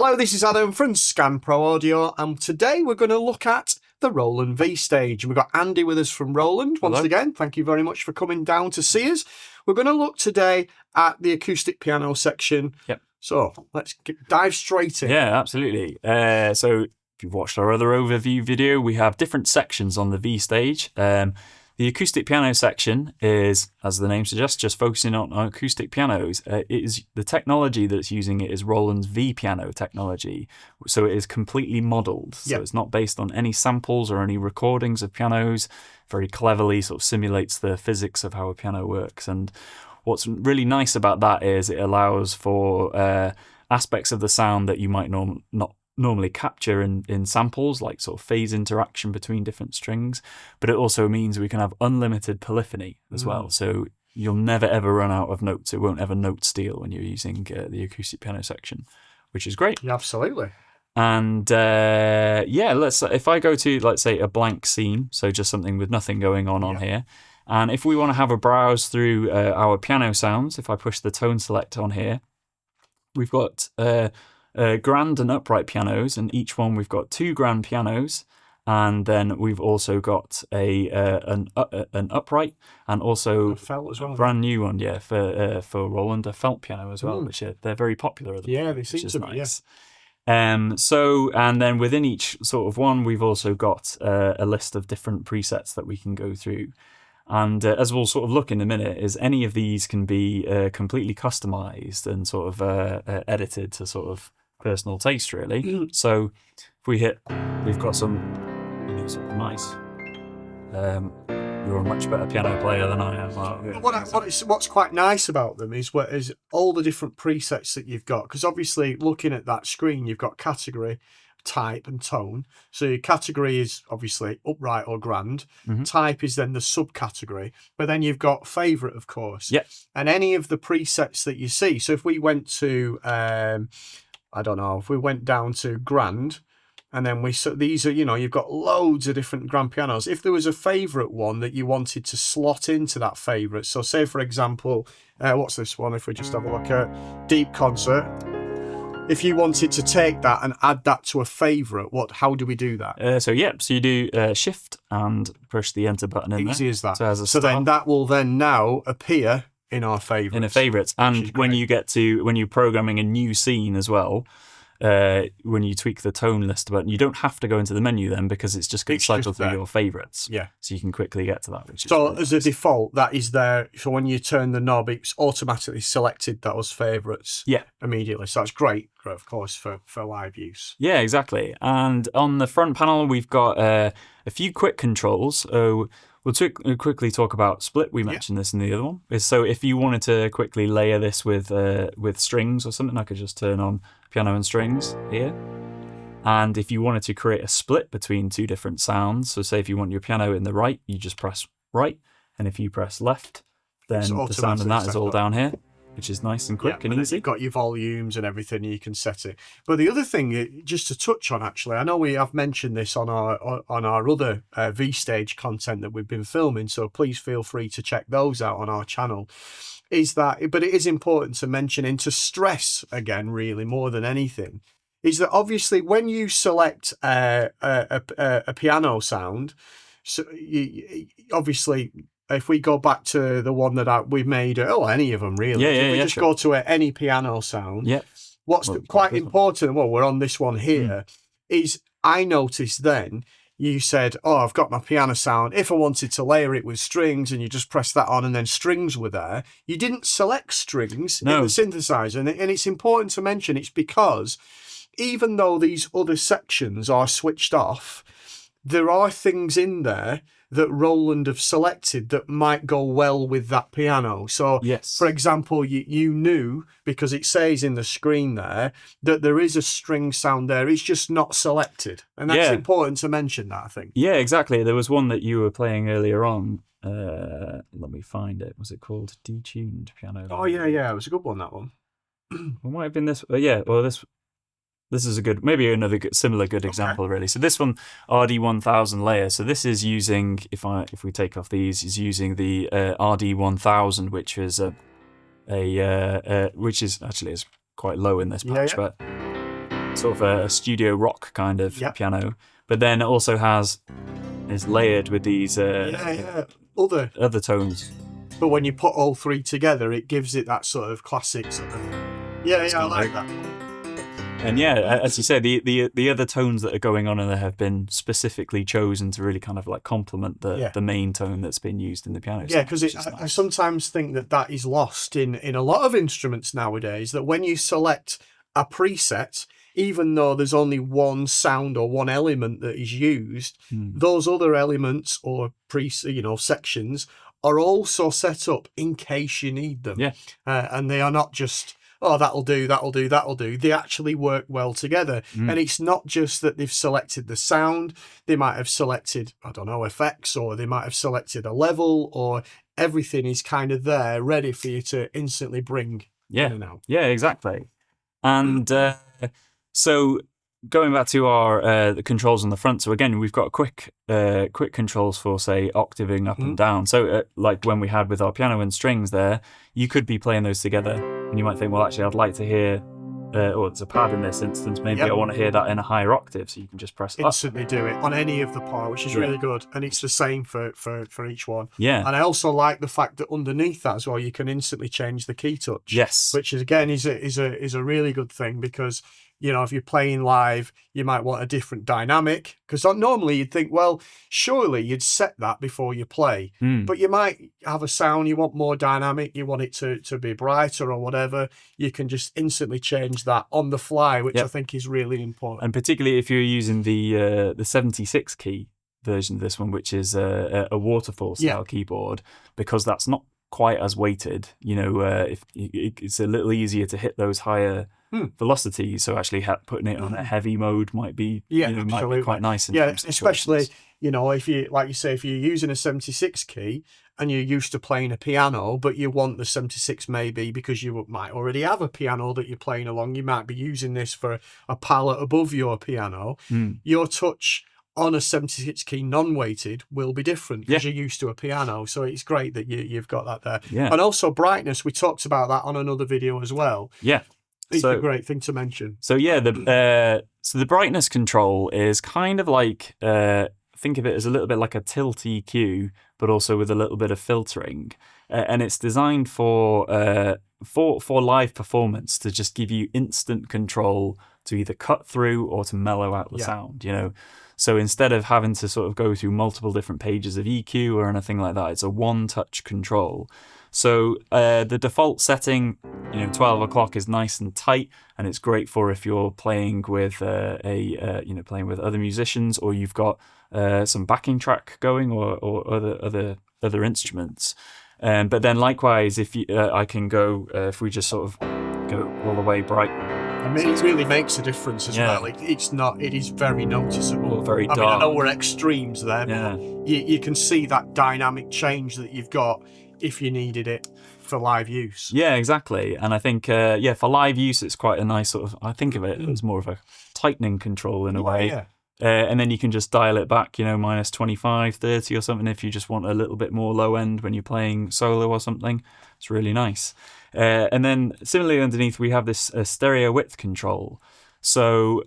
Hello, this is Adam from Scan Pro Audio, and today we're going to look at the Roland V-STAGE. We've got Andy with us from Roland once again. Thank you very much for coming down to see us. We're going to look today at the acoustic piano section. Yep. So let's dive straight in. Yeah, absolutely. So if you've watched our other overview video, we have different sections on the V-STAGE. The acoustic piano section is, as the name suggests, just focusing on acoustic pianos. The technology that's using it is Roland's V-piano technology. So it is completely modelled. So it's not based on any samples or any recordings of pianos. Very cleverly sort of simulates the physics of how a piano works. And what's really nice about that is it allows for aspects of the sound that you might not normally capture in samples, like sort of phase interaction between different strings, but it also means we can have unlimited polyphony as well. So you'll never ever run out of notes. It won't ever note steal when you're using the acoustic piano section, which is great. Yeah, absolutely. And if I go to, let's say, a blank scene, so just something with nothing going on here, and if we want to have a browse through our piano sounds, if I push the tone select on here, we've got grand and upright pianos, and each one we've got 2 grand pianos, and then we've also got an upright and also a felt as well, a brand new one, for Roland, a felt piano as well, which they're very popular at the moment, they seem to be, nice. So, and then within each sort of one, we've also got a list of different presets that we can go through. And as we'll sort of look in a minute, is any of these can be completely customized and sort of edited to sort of personal taste, really. So if we hit, we've got some sort of nice. You're a much better piano player than I am. What's quite nice about them is all the different presets that you've got. Because obviously, looking at that screen, you've got category, type, and tone. So your category is obviously upright or grand. Type is then the subcategory. But then you've got favourite, of course. Yep. And any of the presets that you see. So if we went to I don't know, if we went down to grand, and then these are, you've got loads of different grand pianos. If there was a favourite one that you wanted to slot into that favourite, so say for example, what's this one? If we just have a look at Deep Concert, if you wanted to take that and add that to a favourite, how do we do that? So you do Shift and push the Enter button in there. Easy as that. So then that will then now appear in our favourites. In a favourites. And when you're programming a new scene as well, when you tweak the tone list button, you don't have to go into the menu then, because it's just going to cycle through your favourites. Yeah. So you can quickly get to that. Which is so really as nice. a default, that is there. So when you turn the knob, it's automatically selected those favourites immediately. So that's great, of course, for live use. Yeah, exactly. And on the front panel, we've got a few quick controls. We'll quickly talk about split. We mentioned this in the other one. So if you wanted to quickly layer this with strings or something, I could just turn on piano and strings here. And if you wanted to create a split between 2 different sounds, so say if you want your piano in the right, you just press right. And if you press left, then the sound in that is all down here, which is nice and quick and easy. You've got your volumes and everything, you can set it. But the other thing, just to touch on, actually, I know we have mentioned this on our other V-STAGE content that we've been filming, so please feel free to check those out on our channel. But it is important to mention, and to stress again, really more than anything, is that obviously when you select a piano sound, so obviously, if we go back to the one that we made, any of them really. If we just go to any piano sound, what's quite important, we're on this one here, is I noticed then you said, I've got my piano sound. If I wanted to layer it with strings, and you just press that on and then strings were there, you didn't select strings in the synthesizer. And it's important to mention, it's because even though these other sections are switched off, there are things in there that Roland have selected that might go well with that piano. So, for example, you knew, because it says in the screen there, that there is a string sound there. It's just not selected. And that's important to mention that, I think. Yeah, exactly. There was one that you were playing earlier on. Let me find it. Was it called Detuned Piano? Oh, yeah. It was a good one, that one. It might have been this. This is maybe another similar good example, really. So this one, RD1000 layer. So this is using, if we take off these, is using the RD1000, which is which is actually is quite low in this patch, but sort of a studio rock kind of Yep. piano, but then it also is layered with these other tones. But when you put all three together, it gives it that sort of classic sort of. Yeah, I like that. And yeah, as you say, the other tones that are going on in there have been specifically chosen to really kind of like complement the main tone that's been used in the piano. Yeah, because I sometimes think that is lost in a lot of instruments nowadays, that when you select a preset, even though there's only one sound or one element that is used, those other elements or sections are also set up in case you need them. Yeah. And they are not just, oh, that'll do. They actually work well together. And it's not just that they've selected the sound. They might have selected, I don't know, effects, or they might have selected a level, or everything is kind of there ready for you to instantly bring in and out. Yeah, exactly. And so going back to our the controls on the front. So again, we've got quick controls for, say, octaving up and down. So like when we had with our piano and strings there, you could be playing those together and you might think, well, actually, I'd like to hear, or it's a pad in this instance, maybe I want to hear that in a higher octave. So you can just press instantly do it on any of the part, which is really good. And it's the same for each one. Yeah. And I also like the fact that underneath that as well, you can instantly change the key touch. Yes. Which is, again, is a really good thing, because if you're playing live, you might want a different dynamic, because normally you'd think, well, surely you'd set that before you play, but you might have a sound you want more dynamic, you want it to be brighter or whatever. You can just instantly change that on the fly, which I think is really important. And particularly if you're using the 76 key version of this one, which is a waterfall style keyboard, because that's not quite as weighted. If it's a little easier to hit those higher velocities, so actually putting it on a heavy mode might be might be quite nice. Especially if you, like you say, if you're using a 76 key and you're used to playing a piano, but you want the 76 maybe because you might already have a piano that you're playing along. You might be using this for a palette above your piano. Your touch on a 76 key non-weighted will be different because you're used to a piano. So it's great that you've got that there. Yeah. And also brightness, we talked about that on another video as well. Yeah. It's a great thing to mention. So the brightness control is kind of like, think of it as a little bit like a tilt EQ, but also with a little bit of filtering. And it's designed for live performance, to just give you instant control to either cut through or to mellow out the sound, So instead of having to sort of go through multiple different pages of EQ or anything like that, it's a one-touch control. So the default setting, 12 o'clock is nice and tight, and it's great for if you're playing with playing with other musicians, or you've got some backing track going, or other instruments. But then likewise, if I can go, if we just sort of go all the way bright. I mean, it really makes a difference as well. It is very noticeable. Or very dark. I know we're extremes there, but you can see that dynamic change that you've got if you needed it for live use. Yeah, exactly. And I think, for live use, it's quite a nice sort of, I think of it as more of a tightening control in a way. Yeah. And then you can just dial it back, minus 25, 30 or something if you just want a little bit more low end when you're playing solo or something. It's really nice. And then similarly underneath, we have this stereo width control. So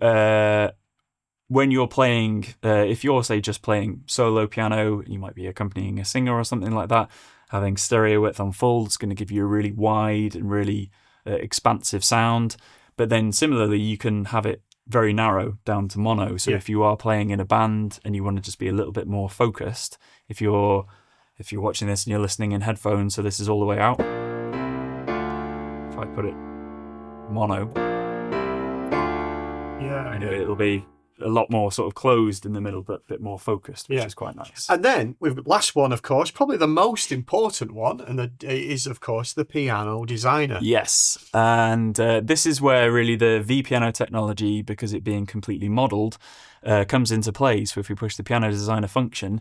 when you're playing, if you're, say, just playing solo piano, you might be accompanying a singer or something like that, having stereo width on full is going to give you a really wide and really expansive sound. But then similarly, you can have it very narrow down to mono. So if you are playing in a band and you want to just be a little bit more focused, if you're watching this and you're listening in headphones, so this is all the way out. If I put it mono, it'll be a lot more sort of closed in the middle, but a bit more focused, which is quite nice. And then with the last one, of course, probably the most important one, and is, of course, the piano designer. Yes, and this is where really the V-piano technology, because it being completely modelled, comes into play. So if we push the piano designer function,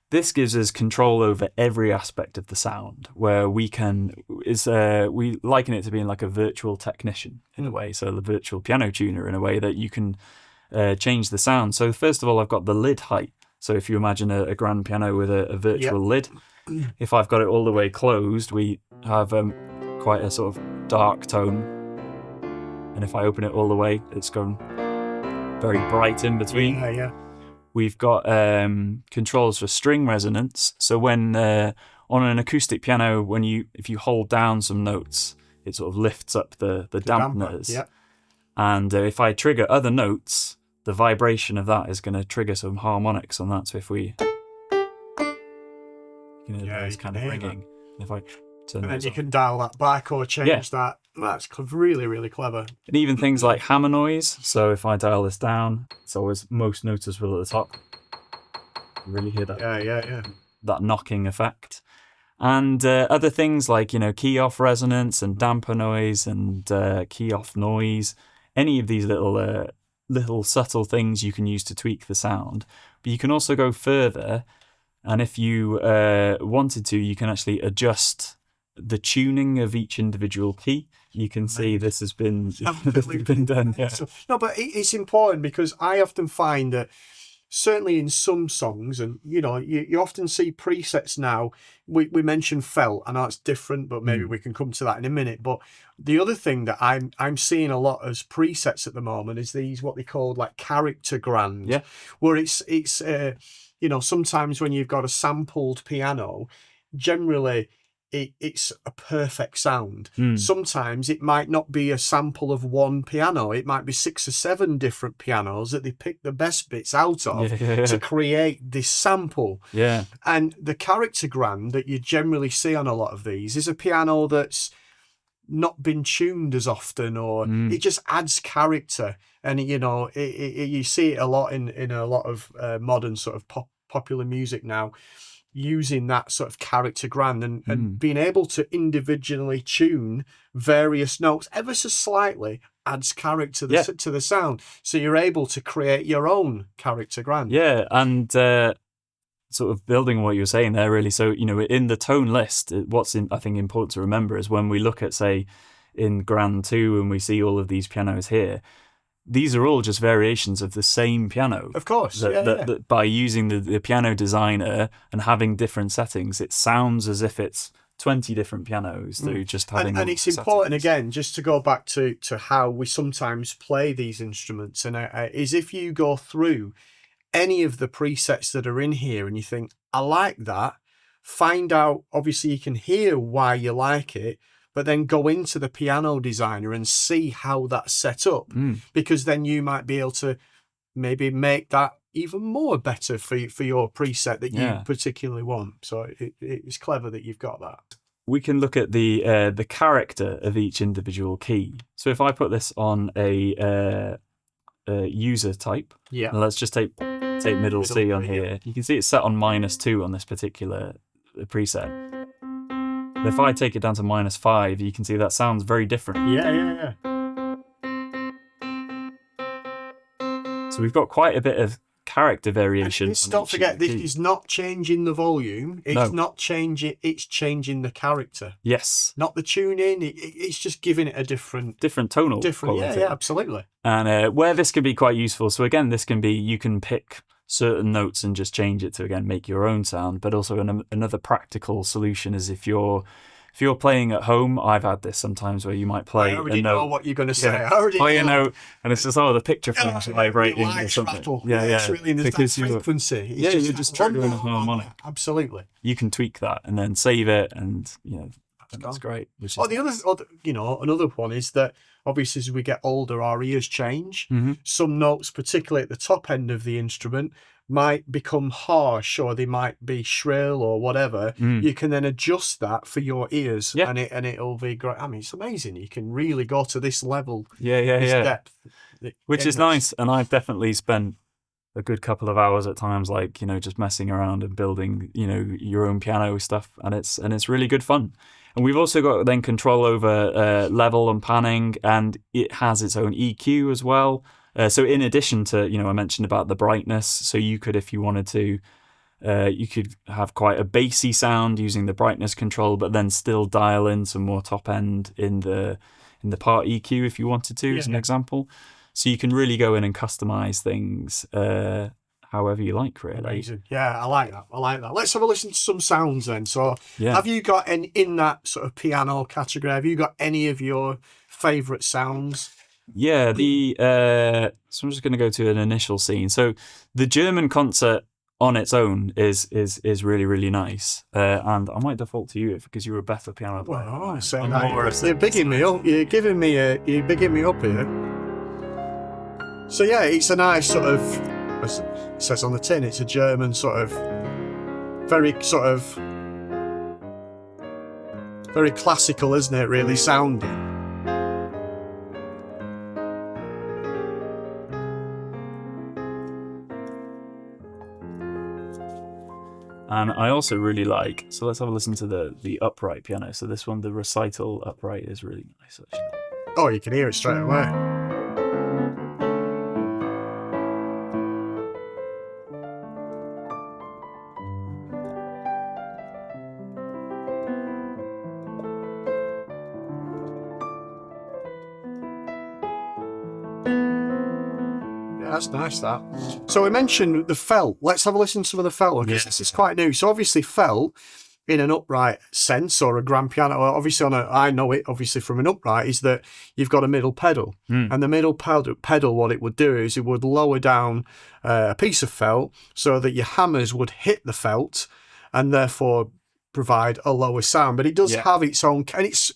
this gives us control over every aspect of the sound, where we liken it to being like a virtual technician in a way, so the virtual piano tuner in a way that you can change the sound. So first of all, I've got the lid height. So if you imagine a grand piano with a virtual lid, if I've got it all the way closed, we have quite a sort of dark tone. and if I open it all the way, it's gone very bright in between. Yeah. We've got controls for string resonance. So when on an acoustic piano, if you hold down some notes, it sort of lifts up the dampeners. Yeah. And if I trigger other notes, the vibration of that is going to trigger some harmonics on that. So if we, those kind of ringing. If I turn and then you off. can dial that back or change that. That's really, really clever. And even things like hammer noise. So if I dial this down, it's always most noticeable at the top. You really hear that. Yeah. That knocking effect. And other things like, key off resonance and damper noise and key off noise. Any of these little subtle things you can use to tweak the sound. But you can also go further. And if you wanted to, you can actually adjust the tuning of each individual key. You can see this has been done. Yeah. No, but it's important because I often find that certainly in some songs, and you often see presets now. We mentioned felt, I know it's different, but maybe we can come to that in a minute. But the other thing that I'm seeing a lot as presets at the moment is these what they call like character grand, where it's sometimes when you've got a sampled piano, generally it's a perfect sound. Sometimes it might not be a sample of one piano. It might be 6 or 7 different pianos that they pick the best bits out of to create this sample. Yeah. And the character grand that you generally see on a lot of these is a piano that's not been tuned as often, or it just adds character. And you see it a lot in a lot of modern sort of popular music now, using that sort of character grand and being able to individually tune various notes ever so slightly adds character to the sound. So you're able to create your own character grand. Yeah, and sort of building on what you were saying there, really. So, in the tone list, what's I think important to remember is when we look at, say, in Grand 2 and we see all of these pianos here, these are all just variations of the same piano. Of course, that by using the piano designer and having different settings, it sounds as if it's 20 different pianos through just having. And it's important again, just to go back to how we sometimes play these instruments, and is if you go through any of the presets that are in here and you think, I like that, find out. Obviously, you can hear why you like it. But then go into the piano designer and see how that's set up, because then you might be able to maybe make that even more better for your preset that you particularly want. So it's clever that you've got that. We can look at the character of each individual key. So if I put this on a user type, let's just take middle C on here. You can see it's set on -2 on this particular preset. If I take it down to -5, you can see that sounds very different. Yeah. So we've got quite a bit of character variation. Don't forget, this is not changing the volume. It's not changing. It's changing the character. Yes. Not the tuning. It's just giving it a different tonal quality. Yeah, absolutely. And where this can be quite useful. So again, you can pick certain notes and just change it to, again, make your own sound. But also another practical solution is if you're playing at home. I've had this sometimes where you might play I already a note. know what you're going to say. I already play know. a note, and it's just the picture frame's vibrating or something. Rattle. Yeah. It's really in because that frequency. you're just triggering a harmonic. Absolutely. You can tweak that and then save it, and that's great. Another one is that obviously as we get older, our ears change. Some notes, particularly at the top end of the instrument, might become harsh, or they might be shrill or whatever. You can then adjust that for your ears, and it'll be great. I mean, it's amazing. You can really go to this level, this depth, which is nice. And I've definitely spent a good couple of hours at times, just messing around and building, your own piano stuff, and it's really good fun. And we've also got then control over level and panning, and it has its own EQ as well. So in addition to, I mentioned about the brightness, so you could, if you wanted to, you could have quite a bassy sound using the brightness control, but then still dial in some more top end in the part EQ if you wanted to, as an example. So you can really go in and customize things however you like, really. Amazing. Yeah, I like that. Let's have a listen to some sounds then. So have you got in that sort of piano category, have you got any of your favourite sounds? Yeah, so I'm just going to go to an initial scene. So the German concert on its own is really, really nice. And I might default to you because you're a better piano player. Well, You're bigging me up. You're bigging me up here. So yeah, it's a nice sort of, as it says on the tin, it's a German sort of, very classical, isn't it? Really sounding. And I also really like, so let's have a listen to the upright piano. So this one, the recital upright, is really nice actually. Oh, you can hear it straight away. That's nice, that. So we mentioned the felt. Let's have a listen to some of the felt, because this is quite new. So obviously felt, in an upright sense, or a grand piano, obviously I know it obviously from an upright, is that you've got a middle pedal. And the middle pedal, what it would do is it would lower down a piece of felt so that your hammers would hit the felt and therefore provide a lower sound. But it does have its own, and it's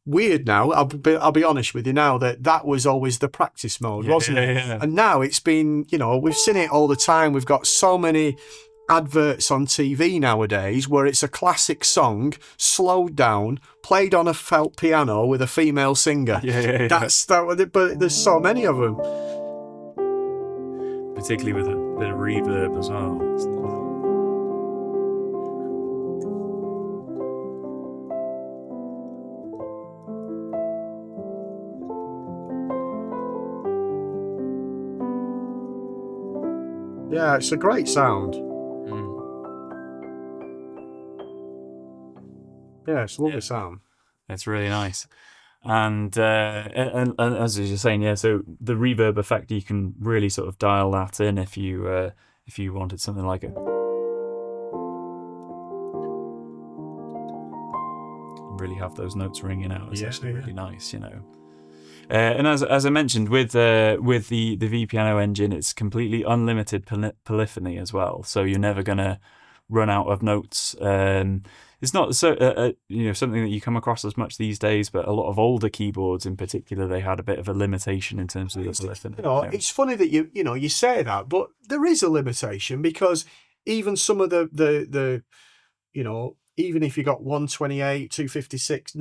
weird now, I'll be honest with you now, that was always the practice mode, wasn't it? Yeah. And now it's been, we've seen it all the time. We've got so many adverts on TV nowadays where it's a classic song slowed down, played on a felt piano with a female singer. But there's so many of them, particularly with a bit of reverb as well. Yeah, it's a great sound. Yeah, it's a lovely sound. It's really nice. And as you're saying, so the reverb effect, you can really sort of dial that in if you wanted something like it. Really have those notes ringing out. It's actually really nice, And as I mentioned, with the V piano engine, it's completely unlimited polyphony as well. So you're never gonna run out of notes. It's not so something that you come across as much these days, but a lot of older keyboards in particular, they had a bit of a limitation in terms of the polyphony. It's funny that you say that, but there is a limitation, because even some of the even if you got 128, 256,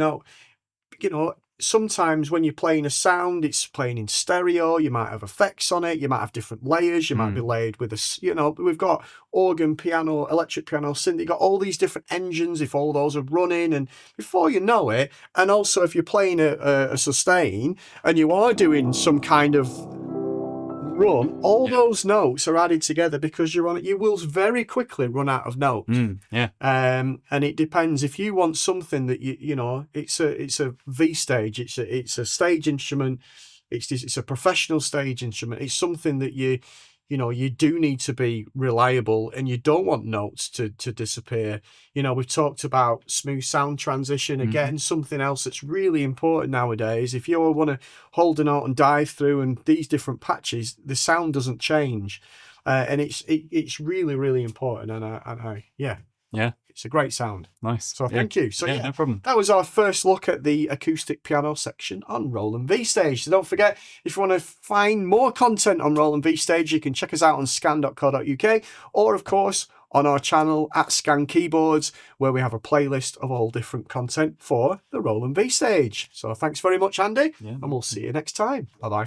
sometimes when you're playing a sound, it's playing in stereo, you might have effects on it, you might have different layers, you might be layered with we've got organ, piano, electric piano, synth, you've got all these different engines, if all those are running, and before you know it, and also if you're playing a sustain and you are doing some kind of run, all those notes are added together, because you will very quickly run out of notes. And it depends if you want something that it's a V-stage, it's a stage instrument, it's a professional stage instrument, it's something that you do need to be reliable, and you don't want notes to disappear. We've talked about smooth sound transition, again, something else that's really important nowadays. If you want to hold a note and dive through and these different patches, the sound doesn't change, and it's really, really important. And it's a great sound. Nice. So thank you. So no problem. That was our first look at the acoustic piano section on Roland V-STAGE. So don't forget, if you want to find more content on Roland V-STAGE, you can check us out on scan.co.uk, or of course on our channel at Scan Keyboards, where we have a playlist of all different content for the Roland V-STAGE. So thanks very much, Andy, and we'll see you next time. Bye-bye.